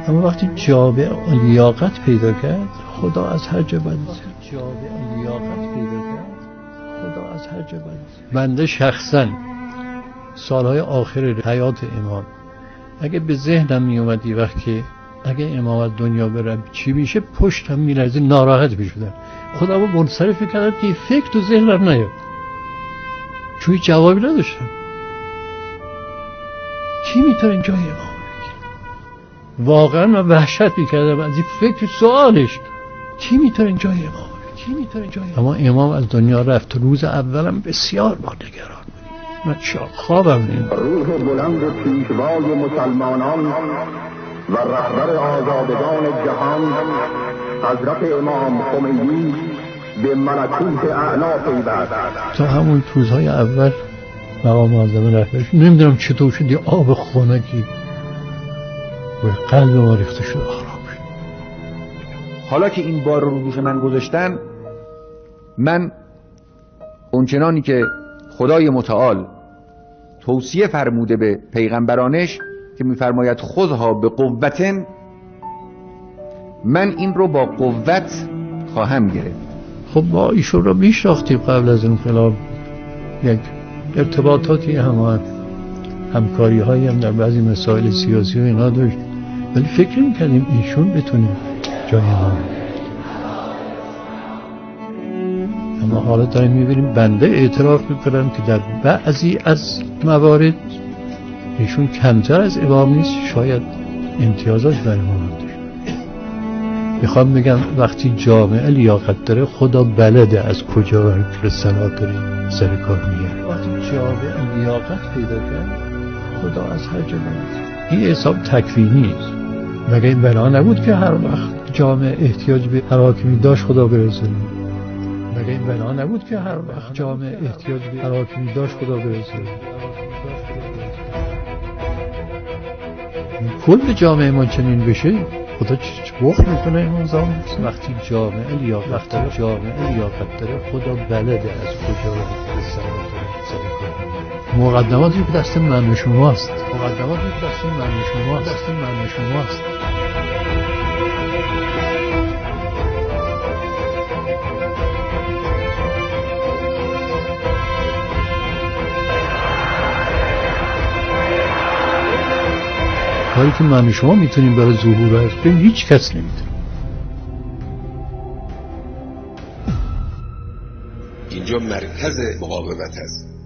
اما وقتی جامعه لیاقت پیدا کرد، خدا از هر جا بنده. بنده شخصا سالهای آخر حیات امام اگه به ذهنم می اومدی وقتی اگه امام از دنیا بره چی میشه، پشتم میلرزه، ناراحت میشدم. خدا رو منصرف کردم که فکر تو ذهنم نیاد، چون جوابی نداشتم. کی میتونه جای امام بگیره؟ واقعا من وحشت میکردم از این فکر، سوالش کی میتونه جای امام بگیره؟ اما امام از دنیا رفت. روز اولم بسیار با نگران بود. من خوابم نمیبرد. روح بلند پیشوای مسلمانان و رهبر آزادگان جهان حضرت امام خمینی به ملکوت اعلی پیوست. تا همون روزهای اول مقام معظم رهبرش نمیدونم چطور شد یه آب خنکی به قلب ما ریخته شد، آرام شد. حالا که این بار رو دوش من گذاشتن، من اونچنانی که خدای متعال توصیه فرموده به پیغمبرانش که میفرماید خذها به قوتن، من این رو با قوت خواهم گرفت. خب ما ایشون رو میشناختیم قبل از انقلاب، یک ارتباطاتی همکاری هایی هم در بعضی مسائل سیاسی و اینا داشت، ولی فکر می‌کردیم ایشون بتونه جای ما. اما حالا داریم می‌بینیم بنده اعتراف می‌کنم که در بعضی از موارد ایشون کمتر از امام نیست، شاید امتیازات بر امام داشت. میخوام بگم وقتی جامعه لیاقت داره، خدا بلده از کجا و صلاح داره سر کار میاره. وقتی جامعه لیاقت پیدا کرد، خدا از هر جا بلده. این حساب تکوینی است. مگه این بنا نبود که هر وقت جامعه احتیاج به حراکمی داشت خدا برسونه؟ مگه این بنا نبود که هر وقت جامعه احتیاج به حراکمی داشت خدا برسونه؟ کل جامعه ما چنین بشه، خدا چه بخل میکنه این نظام؟ وقتی جامعه لیاقت داره، خدا بلده از کجا به سر کار. مقدماتی که دست من و شماست. کاری که من و شما میتونیم برای ظهور هستیم، هیچ کس نمیتونه. اینجا مرکز مقاومت هست.